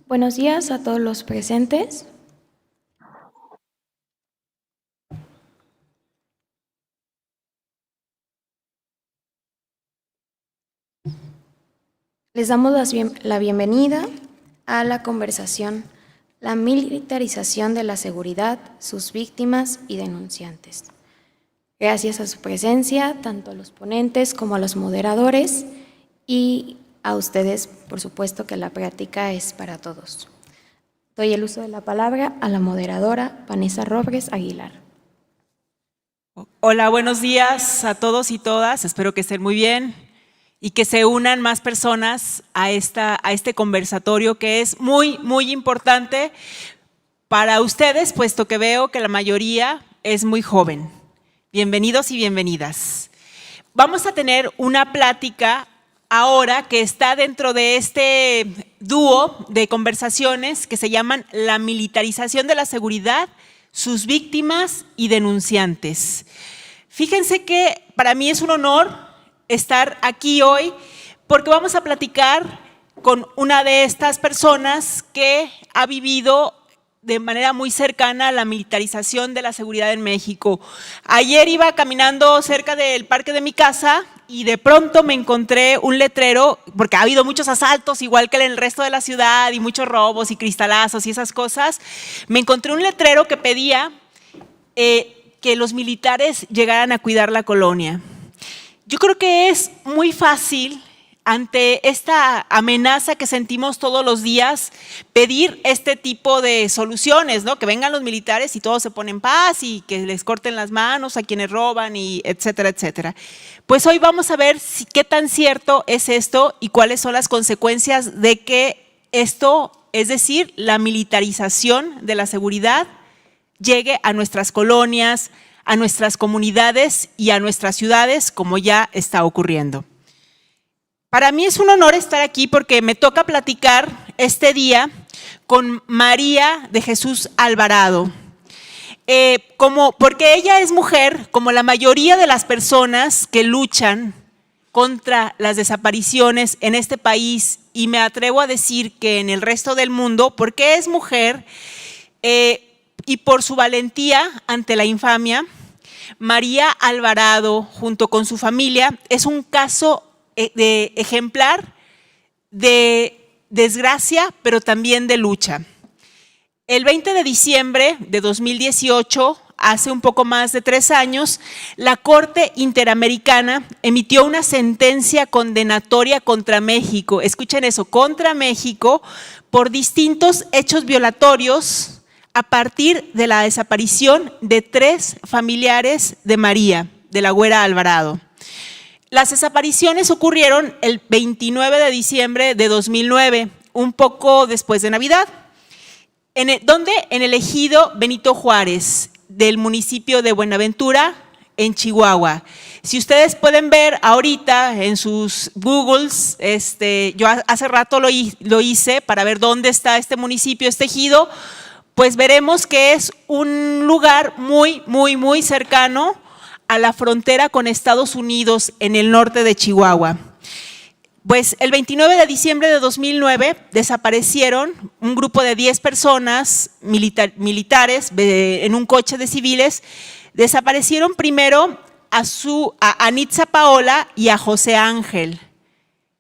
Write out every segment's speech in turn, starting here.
Buenos días a todos los presentes. Les damos la bienvenida a la conversación La militarización de la seguridad, sus víctimas y denunciantes. Gracias a su presencia, tanto a los ponentes como a los moderadores y a ustedes, por supuesto que la práctica es para todos. Doy el uso de la palabra a la moderadora Vanessa Robles Aguilar. Hola, buenos días a todos y todas. Espero que estén muy bien y que se unan más personas a este conversatorio que es muy, muy importante para ustedes, puesto que veo que la mayoría es muy joven. Bienvenidos y bienvenidas. Vamos a tener una plática ahora que está dentro de este dúo de conversaciones que se llaman La militarización de la seguridad, sus víctimas y denunciantes. Fíjense que para mí es un honor estar aquí hoy porque vamos a platicar con una de estas personas que ha vivido de manera muy cercana la militarización de la seguridad en México. Ayer iba caminando cerca del parque de mi casa y de pronto me encontré un letrero, porque ha habido muchos asaltos, igual que en el resto de la ciudad, y muchos robos y cristalazos y esas cosas. Me encontré un letrero que pedía que los militares llegaran a cuidar la colonia. Yo creo que es muy fácil, ante esta amenaza que sentimos todos los días, pedir este tipo de soluciones, ¿no? Que vengan los militares y todos se ponen en paz y que les corten las manos a quienes roban y etcétera, etcétera. Pues hoy vamos a ver qué tan cierto es esto y cuáles son las consecuencias de que esto, es decir, la militarización de la seguridad, llegue a nuestras colonias, a nuestras comunidades y a nuestras ciudades, como ya está ocurriendo. Para mí es un honor estar aquí porque me toca platicar este día con María de Jesús Alvarado. Porque ella es mujer, como la mayoría de las personas que luchan contra las desapariciones en este país, y me atrevo a decir que en el resto del mundo, porque es mujer y por su valentía ante la infamia. María Alvarado, junto con su familia, es un caso de ejemplar de desgracia, pero también de lucha. El 20 de diciembre de 2018, hace un poco más de 3 años, la Corte Interamericana emitió una sentencia condenatoria contra México, escuchen eso, contra México, por distintos hechos violatorios a partir de la desaparición de 3 familiares de María, de la Güera Alvarado. Las desapariciones ocurrieron el 29 de diciembre de 2009, un poco después de Navidad, en el ejido Benito Juárez, del municipio de Buenaventura, en Chihuahua. Si ustedes pueden ver ahorita en sus Googles, yo hace rato lo hice para ver dónde está este municipio, este ejido, pues veremos que es un lugar muy, muy, muy cercano a la frontera con Estados Unidos en el norte de Chihuahua. Pues el 29 de diciembre de 2009 desaparecieron un grupo de 10 personas militares en un coche de civiles. Desaparecieron primero a Anitza Paola y a José Ángel.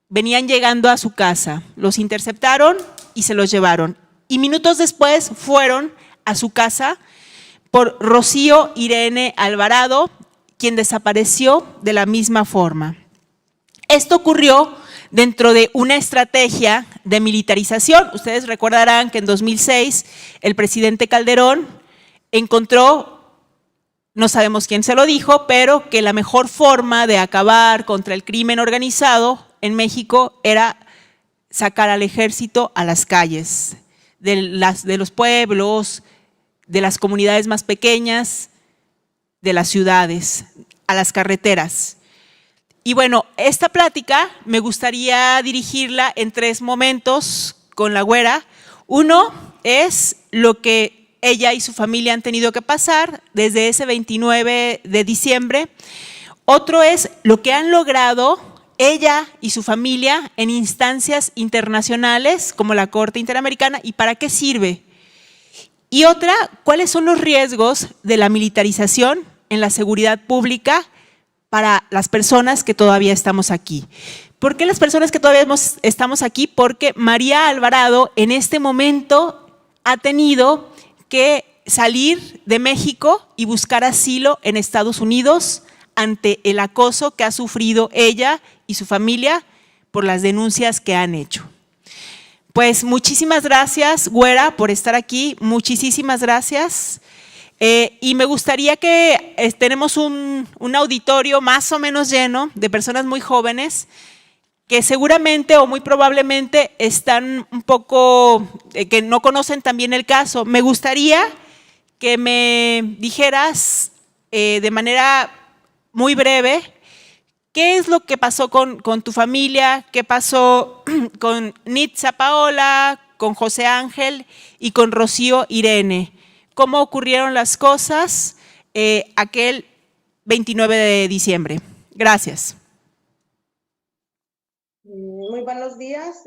Venían llegando a su casa, los interceptaron y se los llevaron. Y minutos después fueron a su casa por Rocío Irene Alvarado, quien desapareció de la misma forma. Esto ocurrió dentro de una estrategia de militarización. Ustedes recordarán que en 2006 el presidente Calderón encontró, no sabemos quién se lo dijo, pero que la mejor forma de acabar contra el crimen organizado en México era sacar al ejército a las calles, de los pueblos, de las comunidades más pequeñas, de las ciudades, a las carreteras. Y bueno, esta plática me gustaría dirigirla en 3 momentos con la Güera. Uno es lo que ella y su familia han tenido que pasar desde ese 29 de diciembre. Otro es lo que han logrado ella y su familia en instancias internacionales como la Corte Interamericana y para qué sirve. Y otra, ¿cuáles son los riesgos de la militarización en la seguridad pública para las personas que todavía estamos aquí? ¿Por qué las personas que todavía estamos aquí? Porque María Alvarado en este momento ha tenido que salir de México y buscar asilo en Estados Unidos ante el acoso que ha sufrido ella y su familia por las denuncias que han hecho. Pues muchísimas gracias, Güera, por estar aquí. Muchísimas gracias. Y me gustaría que tenemos un auditorio más o menos lleno de personas muy jóvenes que seguramente o muy probablemente están un poco, que no conocen también el caso. Me gustaría que me dijeras de manera muy breve qué es lo que pasó con tu familia, qué pasó con Nitza Paola, con José Ángel y con Rocío Irene. ¿Cómo ocurrieron las cosas aquel 29 de diciembre? Gracias. Muy buenos días,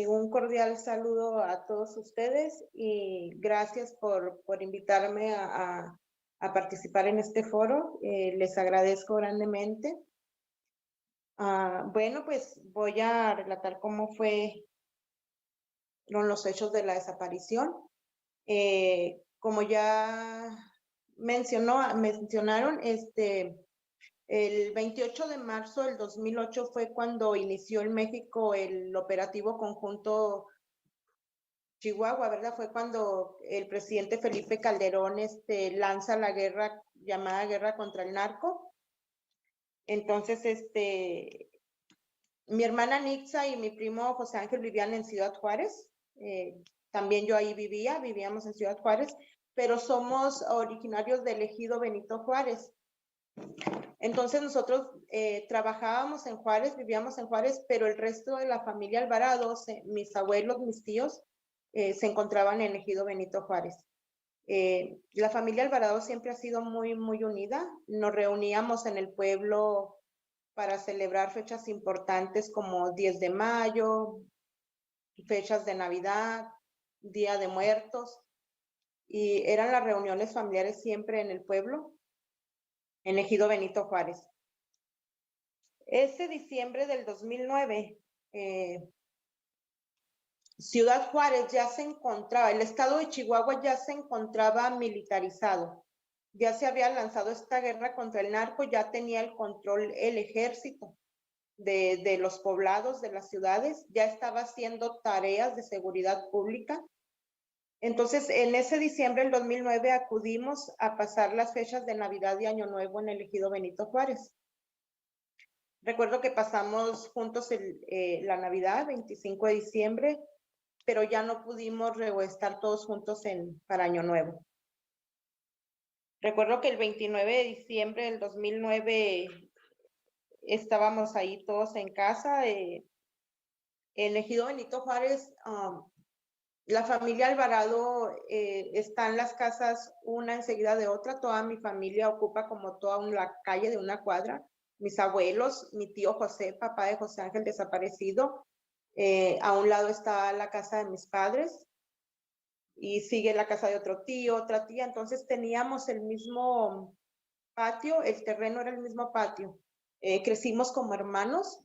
un cordial saludo a todos ustedes y gracias por invitarme a participar en este foro. Les agradezco grandemente. Bueno, pues voy a relatar cómo fueron los hechos de la desaparición. Como ya mencionaron, el 28 de marzo del 2008 fue cuando inició en México el operativo conjunto Chihuahua, ¿verdad? Fue cuando el presidente Felipe Calderón lanza la guerra, llamada guerra contra el narco. Entonces, mi hermana Nitza y mi primo José Ángel vivían en Ciudad Juárez. También yo ahí vivíamos en Ciudad Juárez, pero somos originarios del ejido Benito Juárez. Entonces nosotros trabajábamos en Juárez, vivíamos en Juárez, pero el resto de la familia Alvarado, mis abuelos, mis tíos, se encontraban en el ejido Benito Juárez. La familia Alvarado siempre ha sido muy, muy unida. Nos reuníamos en el pueblo para celebrar fechas importantes como 10 de mayo, fechas de Navidad, Día de Muertos, y eran las reuniones familiares siempre en el pueblo, en ejido Benito Juárez. Ese diciembre del 2009, Ciudad Juárez ya se encontraba, el estado de Chihuahua ya se encontraba militarizado. Ya se había lanzado esta guerra contra el narco, ya tenía el control el ejército de los poblados, de las ciudades, ya estaba haciendo tareas de seguridad pública. Entonces, en ese diciembre del 2009 acudimos a pasar las fechas de Navidad y Año Nuevo en el ejido Benito Juárez. Recuerdo que pasamos juntos la Navidad, 25 de diciembre, pero ya no pudimos estar todos juntos para Año Nuevo. Recuerdo que el 29 de diciembre del 2009 estábamos ahí todos en casa. El ejido Benito Juárez, la familia Alvarado está en las casas una enseguida de otra. Toda mi familia ocupa como toda la calle de una cuadra. Mis abuelos, mi tío José, papá de José Ángel desaparecido. A un lado está la casa de mis padres y sigue la casa de otro tío, otra tía. Entonces teníamos el mismo patio, el terreno era el mismo patio. Crecimos como hermanos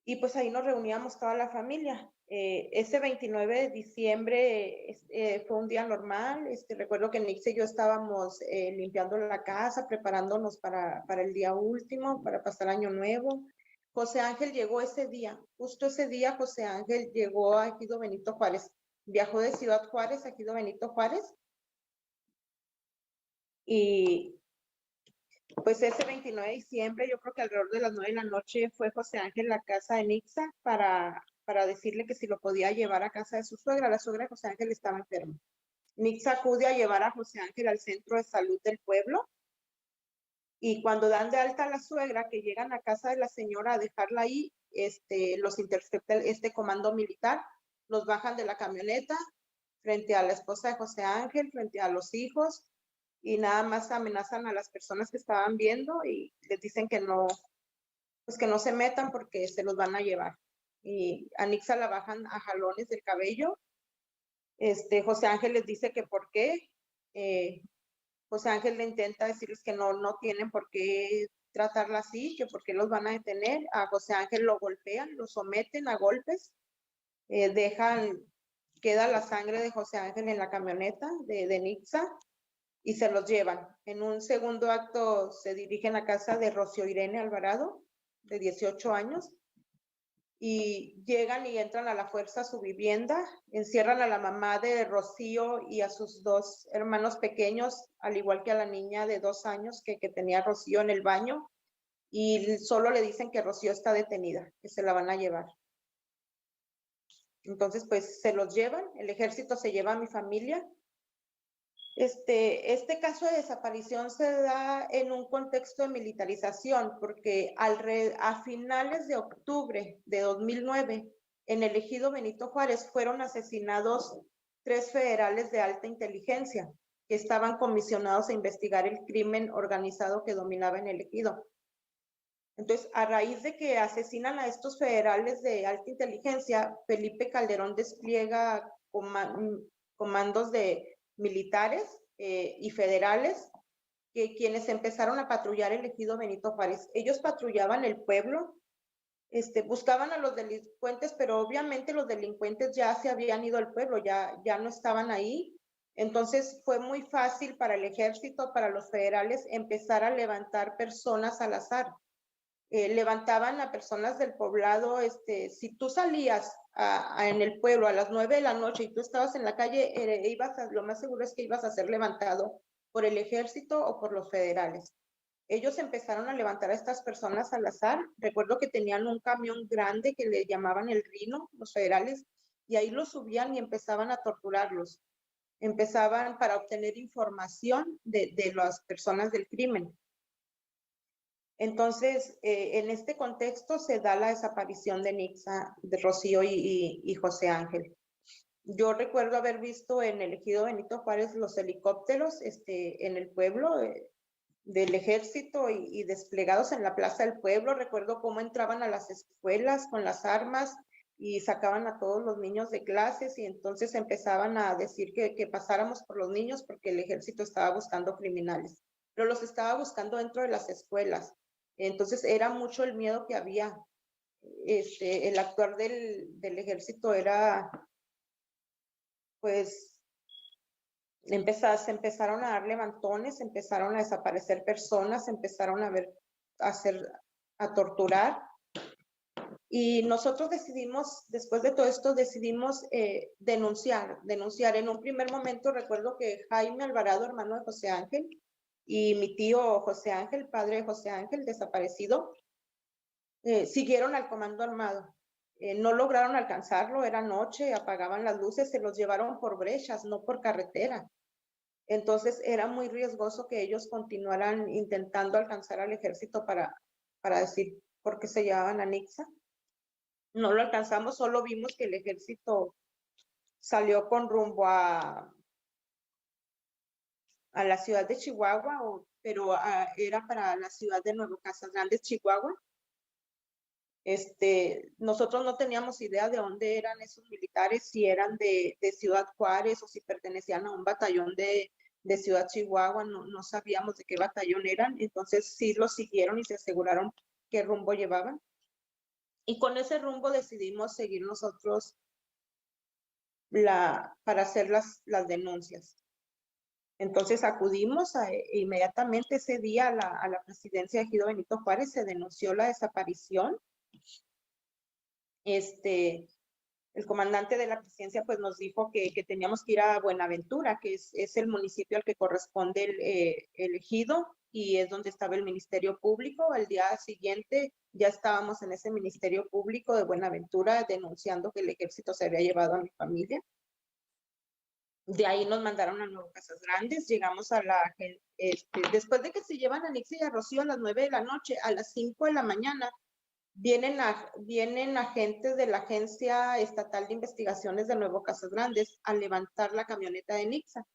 y pues ahí nos reuníamos toda la familia. Ese 29 de diciembre fue un día normal. Recuerdo que Nix y yo estábamos limpiando la casa, preparándonos para el día último, para pasar Año Nuevo. José Ángel llegó ese día, justo ese día José Ángel llegó a ejido Benito Juárez. Viajó de Ciudad Juárez a ejido Benito Juárez. Y pues ese 29 de diciembre, yo creo que alrededor de las 9 de la noche, fue José Ángel a la casa de Nixa para decirle que si lo podía llevar a casa de su suegra. La suegra de José Ángel estaba enferma. Nixa acude a llevar a José Ángel al centro de salud del pueblo. Y cuando dan de alta a la suegra, que llegan a casa de la señora a dejarla ahí, los intercepta este comando militar, los bajan de la camioneta frente a la esposa de José Ángel, frente a los hijos, y nada más amenazan a las personas que estaban viendo y les dicen que no pues que no se metan porque se los van a llevar. Y a Nixa la bajan a jalones del cabello. José Ángel les dice que por qué. José Ángel le intenta decirles que no tienen por qué tratarla así, que por qué los van a detener. A José Ángel lo golpean, lo someten a golpes, queda la sangre de José Ángel en la camioneta de Nixa y se los llevan. En un segundo acto se dirigen a casa de Rocío Irene Alvarado, de 18 años, y llegan y entran a la fuerza a su vivienda, encierran a la mamá de Rocío y a sus dos hermanos pequeños, al igual que a la niña de 2 años que tenía Rocío en el baño, y solo le dicen que Rocío está detenida, que se la van a llevar. Entonces, pues se los llevan, el ejército se lleva a mi familia. Este caso de desaparición se da en un contexto de militarización, porque a finales de octubre de 2009, en el ejido Benito Juárez, fueron asesinados 3 federales de alta inteligencia que estaban comisionados a investigar el crimen organizado que dominaba en el ejido. Entonces, a raíz de que asesinan a estos federales de alta inteligencia, Felipe Calderón despliega comandos de militares y federales quienes empezaron a patrullar el ejido Benito Juárez. Ellos patrullaban el pueblo, buscaban a los delincuentes, pero obviamente los delincuentes ya se habían ido al pueblo, ya no estaban ahí. Entonces fue muy fácil para el ejército, para los federales, empezar a levantar personas al azar. Levantaban a personas del poblado, si tú salías en el pueblo a las 9 de la noche y tú estabas en la calle, lo más seguro es que ibas a ser levantado por el ejército o por los federales. Ellos empezaron a levantar a estas personas al azar. Recuerdo que tenían un camión grande que le llamaban el Rino, los federales, y ahí los subían y empezaban a torturarlos. Empezaban para obtener información de las personas del crimen. Entonces, en este contexto se da la desaparición de Nixa, de Rocío y José Ángel. Yo recuerdo haber visto en el ejido Benito Juárez los helicópteros en el pueblo del ejército y desplegados en la plaza del pueblo. Recuerdo cómo entraban a las escuelas con las armas y sacaban a todos los niños de clases y entonces empezaban a decir que pasáramos por los niños porque el ejército estaba buscando criminales, pero los estaba buscando dentro de las escuelas. Entonces era mucho el miedo que había. El actuar del ejército era, pues, se empezaron a dar levantones, empezaron a desaparecer personas, empezaron a torturar. Y nosotros decidimos, después de todo esto, denunciar. En un primer momento recuerdo que Jaime Alvarado, hermano de José Ángel, y mi tío José Ángel, padre de José Ángel, desaparecido, siguieron al comando armado. No lograron alcanzarlo, era noche, apagaban las luces, se los llevaron por brechas, no por carretera. Entonces era muy riesgoso que ellos continuaran intentando alcanzar al ejército para decir por qué se llevaban a Nixa. No lo alcanzamos, solo vimos que el ejército salió con rumbo a la ciudad de Chihuahua, pero era para la ciudad de Nuevo Casas Grandes, Chihuahua. Nosotros no teníamos idea de dónde eran esos militares, si eran de Ciudad Juárez o si pertenecían a un batallón de Ciudad Chihuahua, no sabíamos de qué batallón eran, entonces sí los siguieron y se aseguraron qué rumbo llevaban. Y con ese rumbo decidimos seguir nosotros para hacer las denuncias. Entonces acudimos inmediatamente ese día a la presidencia de Ejido Benito Juárez, se denunció la desaparición. El comandante de la presidencia pues nos dijo que teníamos que ir a Buenaventura, que es el municipio al que corresponde el ejido y es donde estaba el Ministerio Público. Al día siguiente ya estábamos en ese Ministerio Público de Buenaventura denunciando que el ejército se había llevado a mi familia. De ahí nos mandaron a Nuevo Casas Grandes, llegamos después de que se llevan a Nixa y a Rocío a las 9 de la noche, a las 5 de la mañana, vienen agentes de la Agencia Estatal de Investigaciones de Nuevo Casas Grandes a levantar la camioneta de Nixa.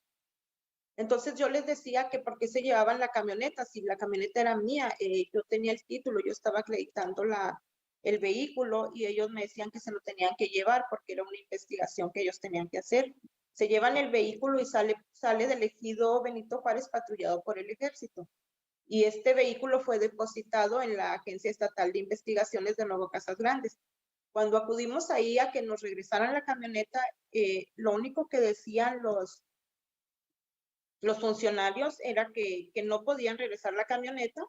Entonces yo les decía que por qué se llevaban la camioneta, si la camioneta era mía, yo tenía el título, yo estaba acreditando el vehículo y ellos me decían que se lo tenían que llevar porque era una investigación que ellos tenían que hacer. Se llevan el vehículo y sale del ejido Benito Juárez patrullado por el ejército. Y este vehículo fue depositado en la Agencia Estatal de Investigaciones de Nuevo Casas Grandes. Cuando acudimos ahí a que nos regresaran la camioneta, lo único que decían los funcionarios era que no podían regresar la camioneta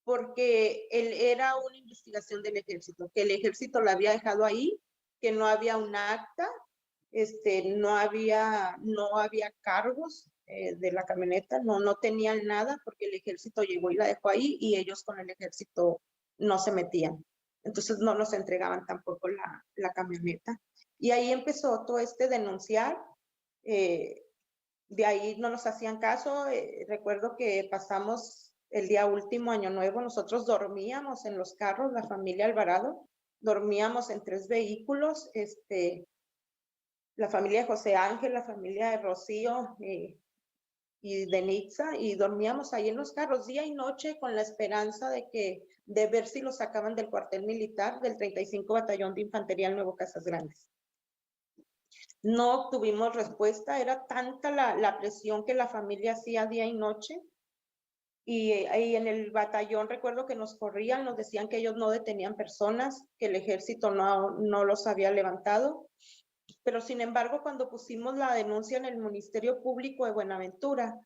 porque era una investigación del ejército, que el ejército la había dejado ahí, que no había un acta, no había cargos de la camioneta, no tenían nada porque el ejército llegó y la dejó ahí y ellos con el ejército no se metían. Entonces no nos entregaban tampoco la camioneta. Y ahí empezó todo denunciar. De ahí no nos hacían caso. Recuerdo que pasamos el día último, Año Nuevo, nosotros dormíamos en los carros, la familia Alvarado, dormíamos en 3 vehículos, la familia de José Ángel, la familia de Rocío y de Nitza, y dormíamos ahí en los carros día y noche con la esperanza de ver si los sacaban del cuartel militar del 35 Batallón de Infantería en Nuevo Casas Grandes. No tuvimos respuesta, era tanta la presión que la familia hacía día y noche. Y en el batallón recuerdo que nos corrían, nos decían que ellos no detenían personas, que el ejército no los había levantado. Pero sin embargo, cuando pusimos la denuncia en el Ministerio Público de Buenaventura,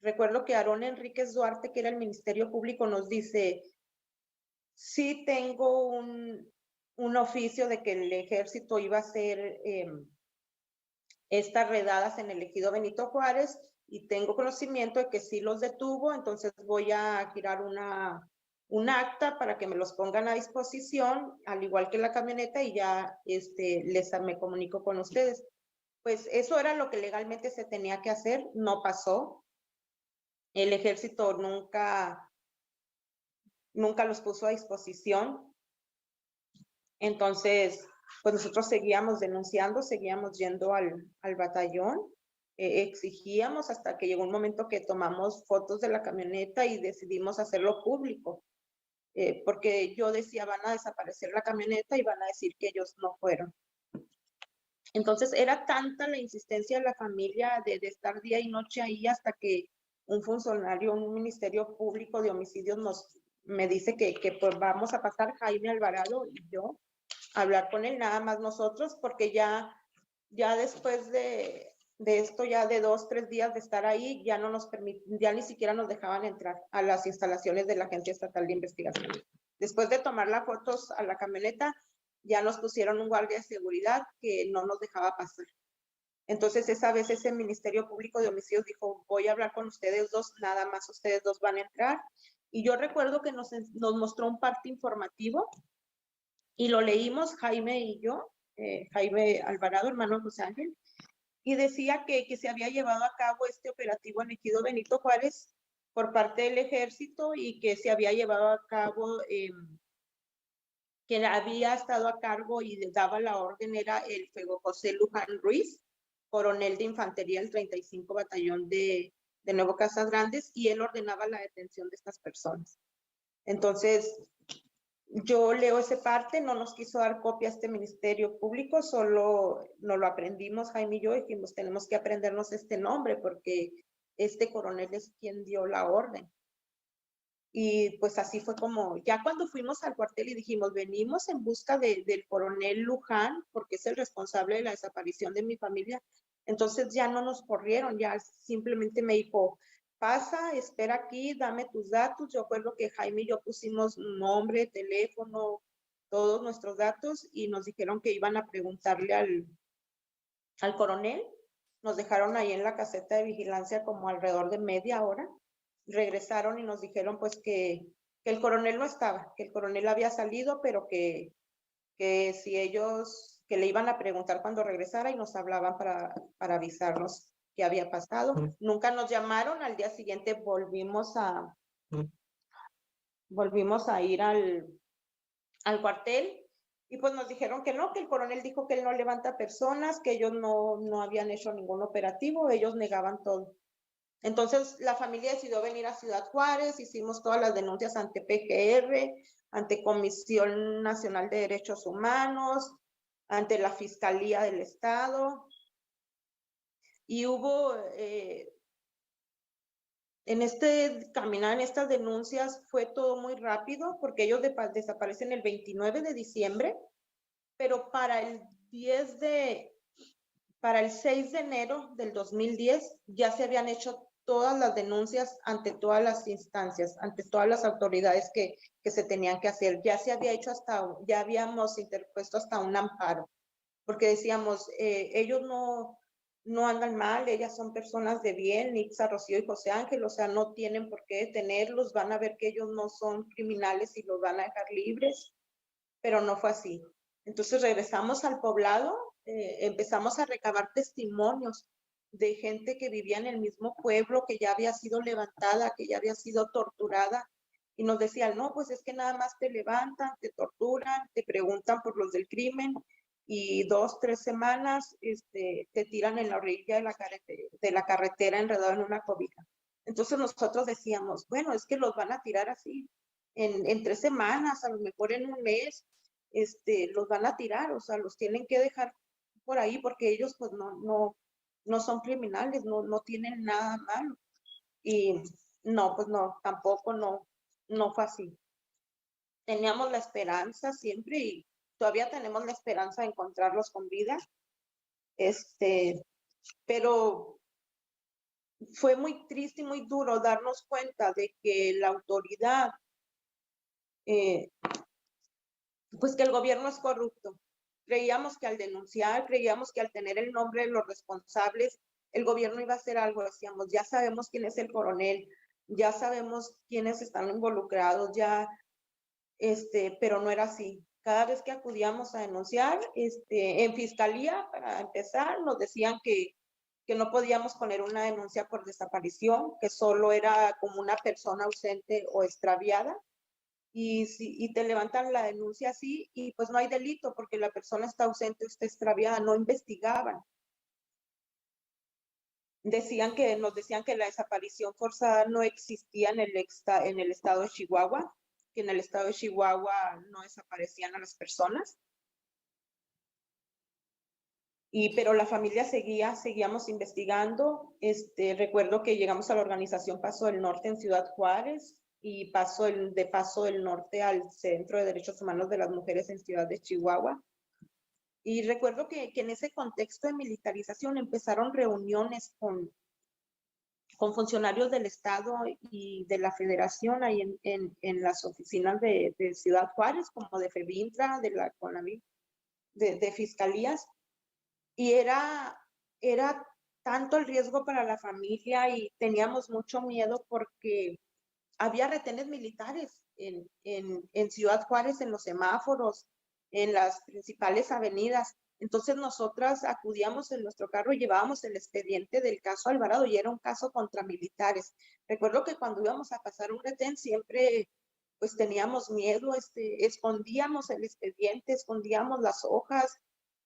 recuerdo que Aarón Enríquez Duarte, que era el Ministerio Público, nos dice, sí tengo un oficio de que el ejército iba a hacer estas redadas en el ejido Benito Juárez y tengo conocimiento de que sí los detuvo, entonces voy a girar un acta para que me los pongan a disposición, al igual que la camioneta, y ya me comunico con ustedes. Pues eso era lo que legalmente se tenía que hacer, no pasó. El ejército nunca los puso a disposición. Entonces, pues nosotros seguíamos denunciando, seguíamos yendo al batallón, exigíamos hasta que llegó un momento que tomamos fotos de la camioneta y decidimos hacerlo público, porque yo decía, van a desaparecer la camioneta y van a decir que ellos no fueron. Entonces, era tanta la insistencia de la familia de estar día y noche ahí hasta que un funcionario, un ministerio público de homicidios me dice que pues vamos a pasar Jaime Alvarado y yo a hablar con él, nada más nosotros, porque ya después de esto, ya de 2, 3 días de estar ahí, ya ya ni siquiera nos dejaban entrar a las instalaciones de la Agencia Estatal de Investigación. Después de tomar las fotos a la camioneta, ya nos pusieron un guardia de seguridad que no nos dejaba pasar. Entonces, esa vez ese Ministerio Público de Homicidios dijo, voy a hablar con ustedes dos, nada más ustedes dos van a entrar. Y yo recuerdo que nos mostró un parte informativo y lo leímos Jaime y yo, Jaime Alvarado, hermano de José Ángel, y decía que se había llevado a cabo este operativo en ejido Benito Juárez por parte del ejército y que se había llevado a cabo, que había estado a cargo y daba la orden era el fuego José Luján Ruiz, coronel de infantería del 35 Batallón de Nuevo Casas Grandes, y él ordenaba la detención de estas personas. Entonces, yo leo esa parte, no nos quiso dar copia a este Ministerio Público, solo nos lo aprendimos Jaime y yo, y dijimos, tenemos que aprendernos este nombre porque este coronel es quien dio la orden. Y pues así fue como, ya cuando fuimos al cuartel y dijimos, venimos en busca del coronel Luján, porque es el responsable de la desaparición de mi familia, entonces ya no nos corrieron, ya simplemente me dijo, pasa, espera aquí, dame tus datos. Yo acuerdo que Jaime y yo pusimos nombre, teléfono, todos nuestros datos y nos dijeron que iban a preguntarle al coronel. Nos dejaron ahí en la caseta de vigilancia como alrededor de media hora. Regresaron y nos dijeron pues que el coronel no estaba, que el coronel había salido, pero que si ellos, que le iban a preguntar cuando regresara y nos hablaban para avisarnos qué había pasado. Nunca nos llamaron, al día siguiente volvimos a ir al cuartel Y pues nos dijeron que no, que el coronel dijo que él no levanta personas, que ellos no habían hecho ningún operativo, ellos negaban todo. Entonces la familia decidió venir a Ciudad Juárez, hicimos todas las denuncias ante PGR, ante Comisión Nacional de Derechos Humanos, ante la Fiscalía del Estado. Y hubo, en este caminar, en estas denuncias, fue todo muy rápido, porque ellos desaparecen el 29 de diciembre, pero para el 6 de enero del 2010 ya se habían hecho todas las denuncias ante todas las instancias, ante todas las autoridades que se tenían que hacer. Ya se había hecho ya habíamos interpuesto hasta un amparo, porque decíamos, ellos no andan mal, ellas son personas de bien, Nixa, Rocío y José Ángel, o sea, no tienen por qué detenerlos, van a ver que ellos no son criminales y los van a dejar libres, pero no fue así. Entonces regresamos al poblado, empezamos a recabar testimonios de gente que vivía en el mismo pueblo, que ya había sido levantada, que ya había sido torturada, y nos decían, no, pues es que nada más te levantan, te torturan, te preguntan por los del crimen, y 2, 3 semanas te tiran en la orilla de la carretera enredado en una cobija. Entonces nosotros decíamos, bueno, es que los van a tirar así, en 3 semanas, a lo mejor en un mes, los van a tirar, o sea, los tienen que dejar por ahí porque ellos pues no son criminales, no tienen nada malo. Y no, pues no, tampoco no fue así. Teníamos la esperanza siempre y todavía tenemos la esperanza de encontrarlos con vida. Pero fue muy triste y muy duro darnos cuenta de que la autoridad, pues que el gobierno es corrupto. Creíamos que al denunciar, creíamos que al tener el nombre de los responsables, el gobierno iba a hacer algo. Decíamos, ya sabemos quién es el coronel, ya sabemos quiénes están involucrados, ya, pero no era así. Cada vez que acudíamos a denunciar, en fiscalía, para empezar, nos decían que no podíamos poner una denuncia por desaparición, que solo era como una persona ausente o extraviada. Y te levantan la denuncia así y pues no hay delito porque la persona está ausente o está extraviada, no investigaban. Nos decían que la desaparición forzada no existía en el estado de Chihuahua, que en el estado de Chihuahua no desaparecían a las personas. Pero la familia seguíamos investigando. Recuerdo que llegamos a la organización Paso del Norte en Ciudad Juárez y Paso del Norte al Centro de Derechos Humanos de las Mujeres en Ciudad de Chihuahua. Y recuerdo que en ese contexto de militarización empezaron reuniones con funcionarios del Estado y de la Federación ahí en las oficinas de Ciudad Juárez, como de FEBINTRA, de la CONAVI, de fiscalías. Y era tanto el riesgo para la familia y teníamos mucho miedo porque había retenes militares en Ciudad Juárez, en los semáforos, en las principales avenidas. Entonces nosotras acudíamos en nuestro carro y llevábamos el expediente del caso Alvarado y era un caso contra militares. Recuerdo que cuando íbamos a pasar un retén siempre pues teníamos miedo, escondíamos el expediente, escondíamos las hojas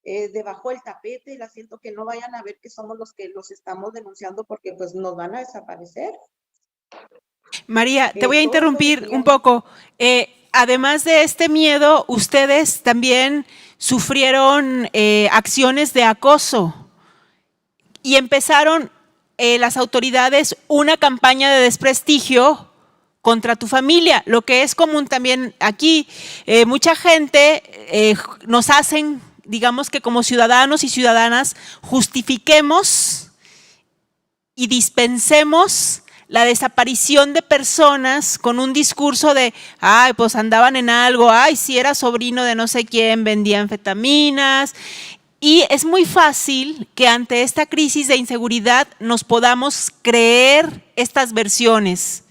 debajo del tapete, el asiento, que no vayan a ver que somos los que los estamos denunciando porque pues nos van a desaparecer. María, te voy a interrumpir un poco. Además de este miedo, ustedes también sufrieron acciones de acoso y empezaron las autoridades una campaña de desprestigio contra tu familia, lo que es común también aquí. Mucha gente nos hacen, digamos que como ciudadanos y ciudadanas, justifiquemos y dispensemos la desaparición de personas con un discurso de, ay, pues andaban en algo, ay, si era sobrino de no sé quién, vendía anfetaminas. Y es muy fácil que ante esta crisis de inseguridad nos podamos creer estas versiones.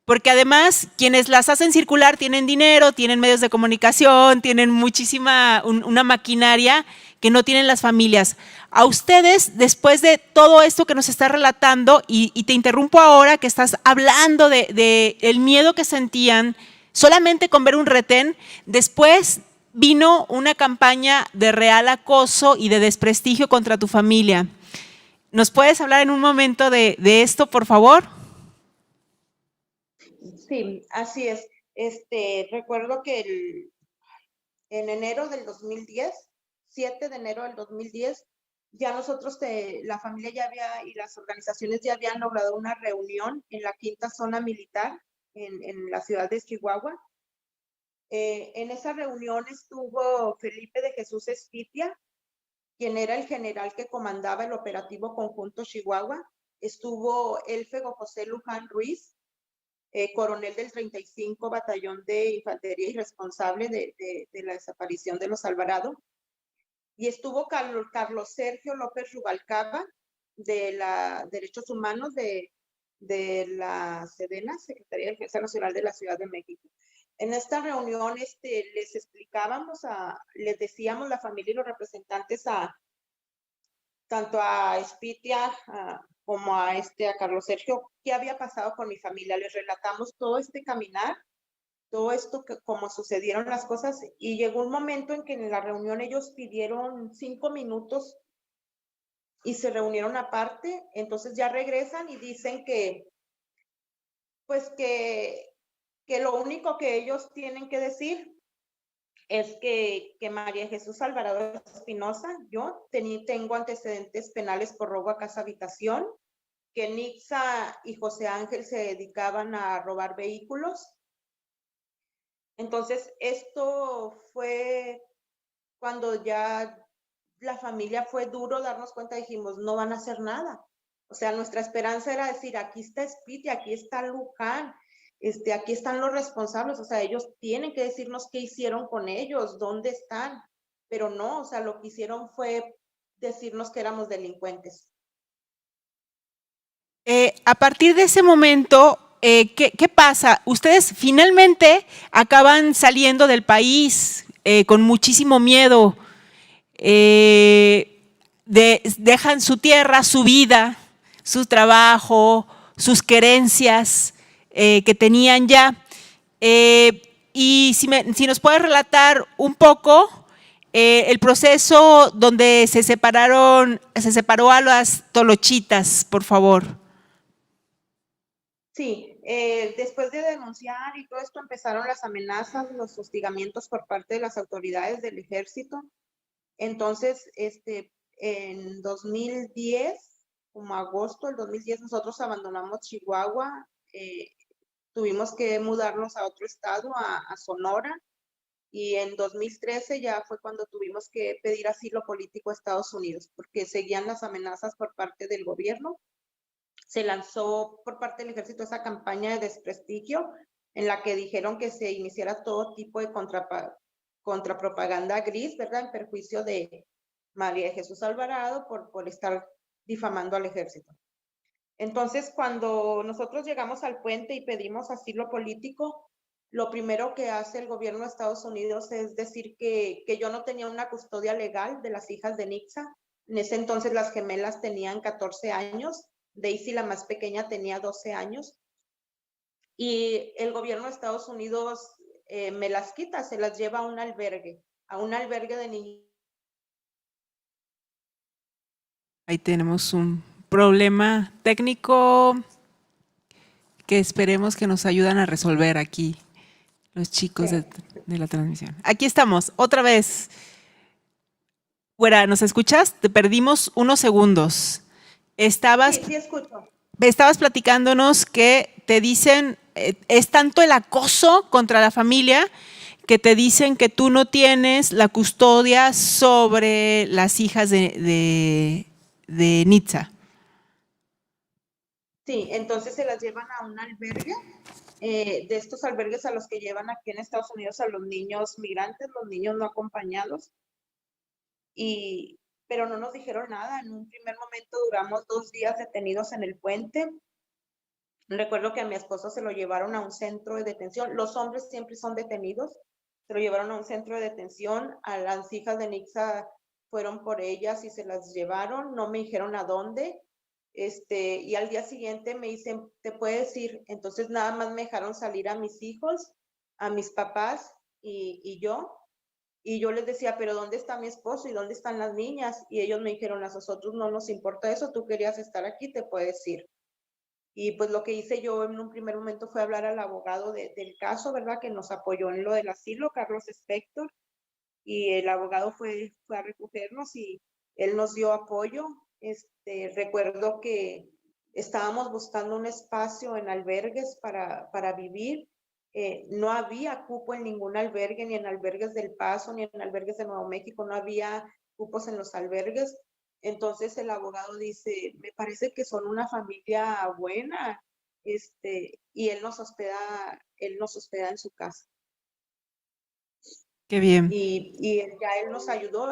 Porque además quienes las hacen circular tienen dinero, tienen medios de comunicación, tienen una maquinaria que no tienen las familias. A ustedes, después de todo esto que nos está relatando, y te interrumpo ahora que estás hablando de el miedo que sentían solamente con ver un retén, después vino una campaña de real acoso y de desprestigio contra tu familia. ¿Nos puedes hablar en un momento de esto, por favor? Sí, así es. Recuerdo que en enero del 2010, 7 de enero del 2010, ya nosotros, la familia ya había y las organizaciones ya habían logrado una reunión en la 5ª zona militar en la ciudad de Chihuahua. En esa reunión estuvo Felipe de Jesús Espitia, quien era el general que comandaba el operativo conjunto Chihuahua. Estuvo Élfego José Luján Ruiz, coronel del 35 Batallón de Infantería y responsable de la desaparición de los Alvarado. Y estuvo Carlos Sergio López Rubalcaba, de la Derechos Humanos de la Sedena, Secretaría de Defensa Nacional de la Ciudad de México. En esta reunión les explicábamos, les decíamos la familia y los representantes tanto a Espitia como a Carlos Sergio, qué había pasado con mi familia. Les relatamos todo este caminar, todo esto, cómo sucedieron las cosas, y llegó un momento en que en la reunión ellos pidieron 5 minutos y se reunieron aparte. Entonces ya regresan y dicen que, pues que lo único que ellos tienen que decir es que María Jesús Alvarado Espinosa, yo tengo antecedentes penales por robo a casa habitación, que Nixa y José Ángel se dedicaban a robar vehículos. Entonces, esto fue cuando ya la familia fue duro darnos cuenta, dijimos, no van a hacer nada. O sea, nuestra esperanza era decir, aquí está Spiti, aquí está Luján, aquí están los responsables, o sea, ellos tienen que decirnos qué hicieron con ellos, dónde están, pero no, o sea, lo que hicieron fue decirnos que éramos delincuentes. A partir de ese momento, ¿qué pasa? Ustedes finalmente acaban saliendo del país con muchísimo miedo, dejan su tierra, su vida, su trabajo, sus querencias que tenían ya. Y si nos puedes relatar un poco el proceso donde se separó a las tolochitas, por favor. Sí, después de denunciar y todo esto empezaron las amenazas, los hostigamientos por parte de las autoridades del ejército. Entonces, en 2010, como agosto del 2010, nosotros abandonamos Chihuahua, tuvimos que mudarnos a otro estado, a Sonora, y en 2013 ya fue cuando tuvimos que pedir asilo político a Estados Unidos, porque seguían las amenazas por parte del gobierno. Se lanzó por parte del ejército esa campaña de desprestigio en la que dijeron que se iniciara todo tipo de contrapropaganda gris, ¿verdad? En perjuicio de María Jesús Alvarado por estar difamando al ejército. Entonces, cuando nosotros llegamos al puente y pedimos asilo político, lo primero que hace el gobierno de Estados Unidos es decir que yo no tenía una custodia legal de las hijas de Nixa. En ese entonces las gemelas tenían 14 años, Daisy, la más pequeña, tenía 12 años. Y el gobierno de Estados Unidos me las quita, se las lleva a un albergue de niños. Ahí tenemos un problema técnico que esperemos que nos ayuden a resolver aquí los chicos de la transmisión. Aquí estamos, otra vez. Güera, ¿nos escuchas? Te perdimos unos segundos. Sí, escucho. Estabas platicándonos que te dicen, es tanto el acoso contra la familia que te dicen que tú no tienes la custodia sobre las hijas de Nitza. Sí, entonces se las llevan a un albergue, de estos albergues a los que llevan aquí en Estados Unidos a los niños migrantes, los niños no acompañados, pero no nos dijeron nada. En un primer momento duramos 2 días detenidos en el puente. Recuerdo que a mi esposo se lo llevaron a un centro de detención. Los hombres siempre son detenidos. Se lo llevaron a un centro de detención. A las hijas de Nixa fueron por ellas y se las llevaron. No me dijeron a dónde. Y al día siguiente me dicen, ¿te puedes ir? Entonces nada más me dejaron salir a mis hijos, a mis papás y yo. Y yo les decía, pero ¿dónde está mi esposo y dónde están las niñas? Y ellos me dijeron, a nosotros no nos importa eso, tú querías estar aquí, te puedes ir. Y pues lo que hice yo en un primer momento fue hablar al abogado del caso, ¿verdad? Que nos apoyó en lo del asilo, Carlos Spector, y el abogado fue a recogernos y él nos dio apoyo. Recuerdo que estábamos buscando un espacio en albergues para vivir. No había cupo en ningún albergue, ni en albergues del Paso, ni en albergues de Nuevo México, no había cupos en los albergues. Entonces el abogado dice, me parece que son una familia buena, y él nos hospeda en su casa. Qué bien. Y ya él nos ayudó,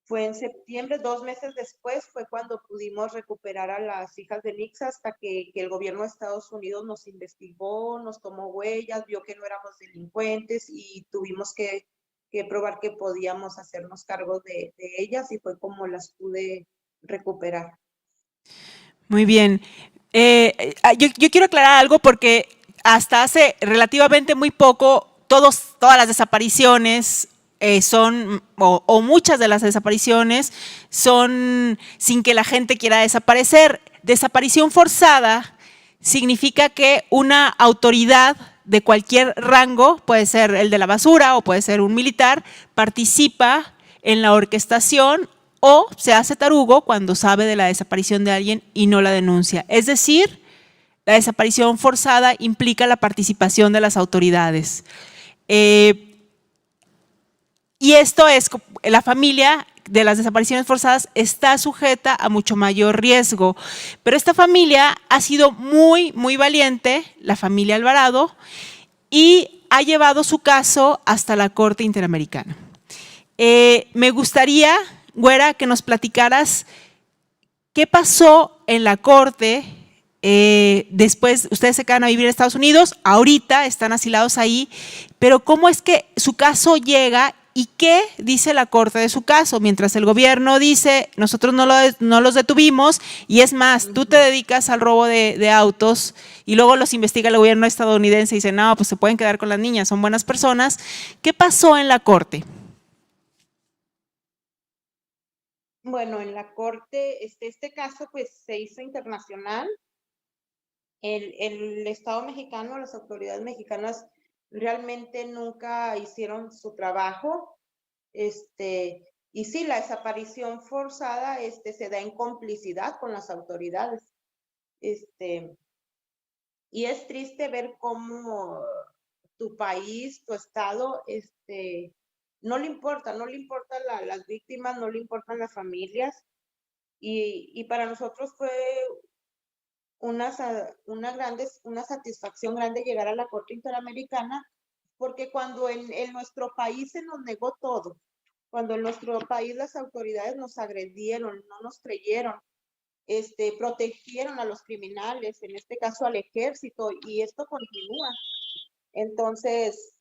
fue en septiembre, 2 meses después, fue cuando pudimos recuperar a las hijas de Nixa hasta que el gobierno de Estados Unidos nos investigó, nos tomó huellas, vio que no éramos delincuentes y tuvimos que probar que podíamos hacernos cargo de ellas y fue como las pude recuperar. Muy bien. Yo quiero aclarar algo porque hasta hace relativamente muy poco todas las desapariciones o muchas de las desapariciones son sin que la gente quiera desaparecer. Desaparición forzada significa que una autoridad de cualquier rango, puede ser el de la basura o puede ser un militar, participa en la orquestación o se hace tarugo cuando sabe de la desaparición de alguien y no la denuncia. Es decir, la desaparición forzada implica la participación de las autoridades. Y esto es, la familia de las desapariciones forzadas está sujeta a mucho mayor riesgo. Pero esta familia ha sido muy, muy valiente, la familia Alvarado, y ha llevado su caso hasta la Corte Interamericana. Me gustaría, Güera, que nos platicaras qué pasó en la Corte. Después ustedes se quedan a vivir en Estados Unidos, ahorita están asilados ahí, pero cómo es que su caso llega y qué dice la Corte de su caso, mientras el gobierno dice nosotros no los detuvimos y es más, tú te dedicas al robo de autos y luego los investiga el gobierno estadounidense y dice no, pues se pueden quedar con las niñas, son buenas personas. ¿Qué pasó en la Corte? Bueno, en la Corte, este caso pues se hizo internacional. El Estado mexicano, las autoridades mexicanas realmente nunca hicieron su trabajo. Y sí, la desaparición forzada se da en complicidad con las autoridades. Y es triste ver cómo tu país, tu estado, no le importan las víctimas, no le importan las familias. Y para nosotros fue una satisfacción grande llegar a la Corte Interamericana, porque cuando en nuestro país se nos negó todo, cuando en nuestro país las autoridades nos agredieron, no nos creyeron, protegieron a los criminales, en este caso al ejército, y esto continúa. Entonces,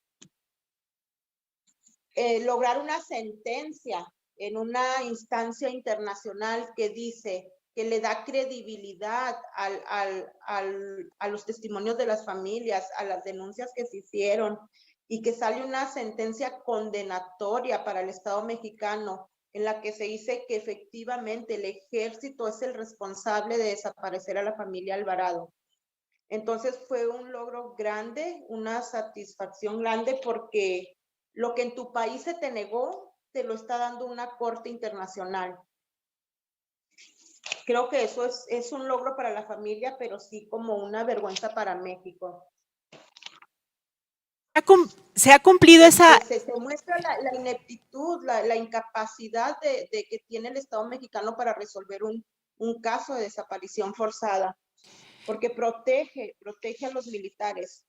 lograr una sentencia en una instancia internacional que dice que le da credibilidad a los testimonios de las familias, a las denuncias que se hicieron, y que sale una sentencia condenatoria para el Estado mexicano en la que se dice que efectivamente el ejército es el responsable de desaparecer a la familia Alvarado. Entonces fue un logro grande, una satisfacción grande, porque lo que en tu país se te negó, te lo está dando una corte internacional. Creo que eso es un logro para la familia, pero sí como una vergüenza para México. ¿Se ha cumplido esa? Se muestra la ineptitud, la incapacidad de que tiene el Estado mexicano para resolver un caso de desaparición forzada, porque protege a los militares.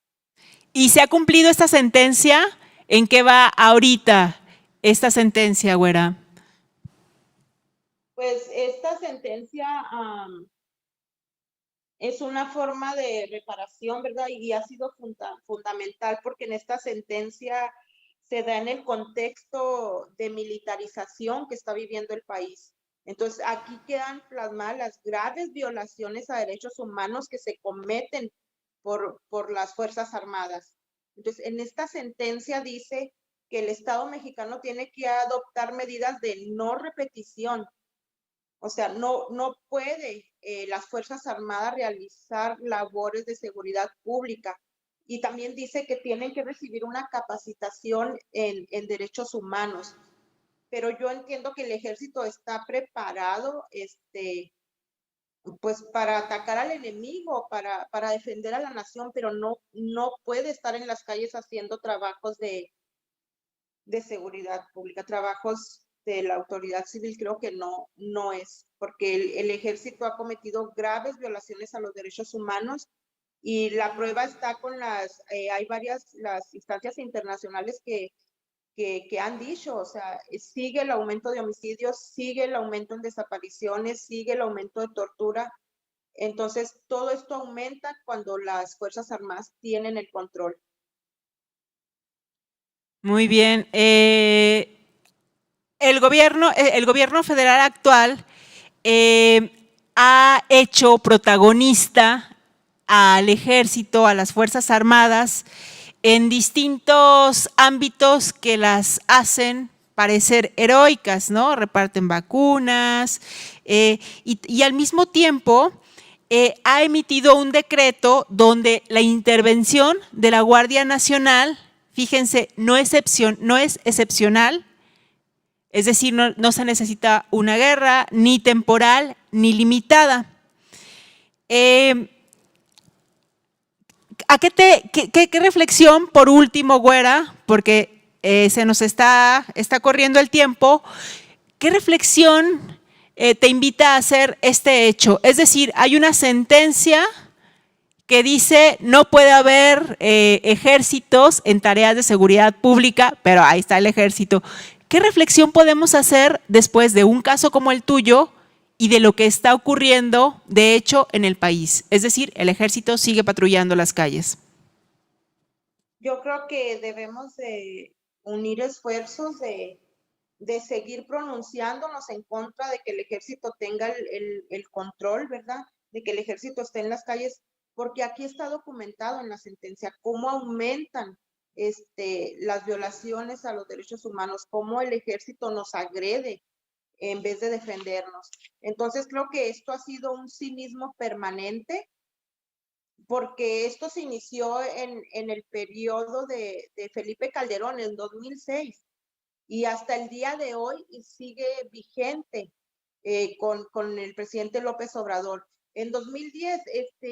¿Y se ha cumplido esta sentencia? ¿En qué va ahorita esta sentencia, Güera? Pues esta sentencia es una forma de reparación, ¿verdad? Y ha sido fundamental porque en esta sentencia se da en el contexto de militarización que está viviendo el país. Entonces, aquí quedan plasmadas las graves violaciones a derechos humanos que se cometen por las Fuerzas Armadas. Entonces, en esta sentencia dice que el Estado mexicano tiene que adoptar medidas de no repetición. O sea, no puede las Fuerzas Armadas realizar labores de seguridad pública. Y también dice que tienen que recibir una capacitación en derechos humanos. Pero yo entiendo que el ejército está preparado, pues para atacar al enemigo, para defender a la nación, pero no puede estar en las calles haciendo trabajos de seguridad pública, trabajos de la autoridad civil, creo que no es, porque el ejército ha cometido graves violaciones a los derechos humanos y la prueba está con hay las instancias internacionales que han dicho, o sea, sigue el aumento de homicidios, sigue el aumento en desapariciones, sigue el aumento de tortura. Entonces, todo esto aumenta cuando las Fuerzas Armadas tienen el control. Muy bien. El gobierno federal actual ha hecho protagonista al ejército, a las Fuerzas Armadas, en distintos ámbitos que las hacen parecer heroicas, ¿no? Reparten vacunas y al mismo tiempo ha emitido un decreto donde la intervención de la Guardia Nacional, fíjense, no es excepcional, es decir, no se necesita una guerra ni temporal ni limitada. ¿A qué reflexión, por último, güera, porque se nos está corriendo el tiempo, qué reflexión te invita a hacer este hecho? Es decir, hay una sentencia que dice no puede haber ejércitos en tareas de seguridad pública, pero ahí está el ejército. ¿Qué reflexión podemos hacer después de un caso como el tuyo y de lo que está ocurriendo, de hecho, en el país? Es decir, el ejército sigue patrullando las calles. Yo creo que debemos de unir esfuerzos de seguir pronunciándonos en contra de que el ejército tenga el control, ¿verdad? De que el ejército esté en las calles, porque aquí está documentado en la sentencia cómo aumentan las violaciones a los derechos humanos, cómo el ejército nos agrede en vez de defendernos. Entonces creo que esto ha sido un cinismo permanente, porque esto se inició en el periodo de Felipe Calderón en 2006 y hasta el día de hoy sigue vigente con el presidente López Obrador. En 2010,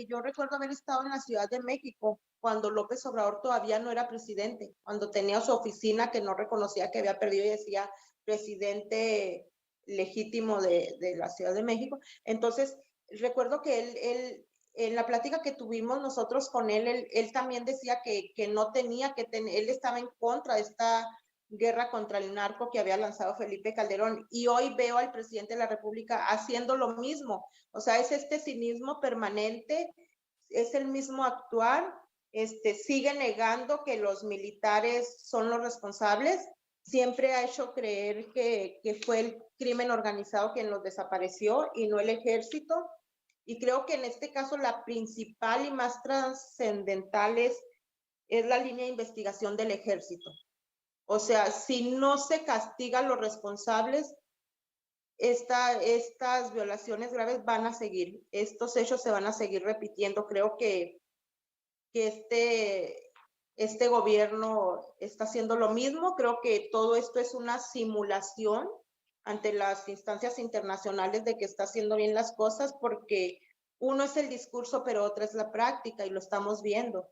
yo recuerdo haber estado en la Ciudad de México cuando López Obrador todavía no era presidente, cuando tenía su oficina que no reconocía que había perdido y decía presidente legítimo de la Ciudad de México. Entonces, recuerdo que él en la plática que tuvimos nosotros con él también decía que no tenía que tener, él estaba en contra de esta guerra contra el narco que había lanzado Felipe Calderón, y hoy veo al presidente de la República haciendo lo mismo. O sea, es este cinismo permanente, es el mismo actuar, sigue negando que los militares son los responsables, siempre ha hecho creer que fue el crimen organizado quien los desapareció y no el ejército, y creo que en este caso la principal y más trascendental es la línea de investigación del ejército. O sea, si no se castiga a los responsables, estas violaciones graves van a seguir, estos hechos se van a seguir repitiendo. Creo que este gobierno está haciendo lo mismo. Creo que todo esto es una simulación ante las instancias internacionales de que está haciendo bien las cosas, porque uno es el discurso, pero otra es la práctica, y lo estamos viendo.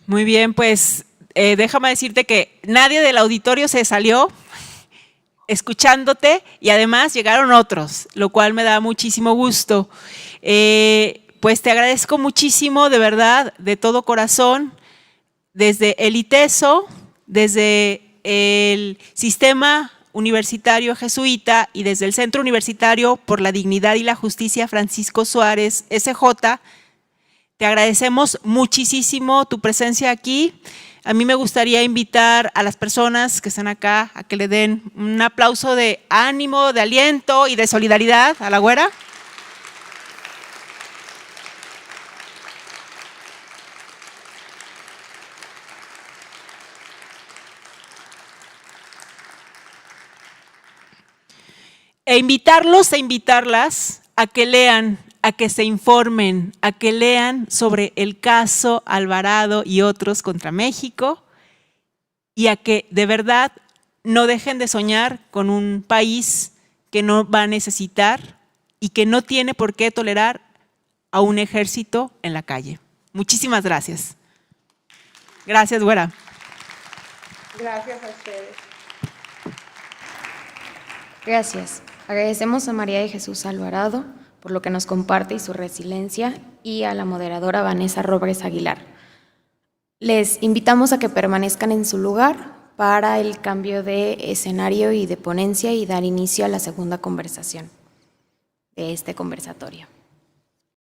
Muy bien, pues déjame decirte que nadie del auditorio se salió escuchándote y además llegaron otros, lo cual me da muchísimo gusto. Pues te agradezco muchísimo, de verdad, de todo corazón, desde el ITESO, desde el Sistema Universitario Jesuita y desde el Centro Universitario por la Dignidad y la Justicia Francisco Suárez, SJ. Te agradecemos muchísimo tu presencia aquí. A mí me gustaría invitar a las personas que están acá a que le den un aplauso de ánimo, de aliento y de solidaridad a la güera. e invitarlos e invitarlas a que lean, a que se informen, a que lean sobre el caso Alvarado y otros contra México y a que de verdad no dejen de soñar con un país que no va a necesitar y que no tiene por qué tolerar a un ejército en la calle. Muchísimas gracias. Gracias, güera. Gracias a ustedes. Gracias. Agradecemos a María de Jesús Alvarado por lo que nos comparte y su resiliencia, y a la moderadora Vanessa Robles Aguilar. Les invitamos a que permanezcan en su lugar para el cambio de escenario y de ponencia y dar inicio a la segunda conversación de este conversatorio.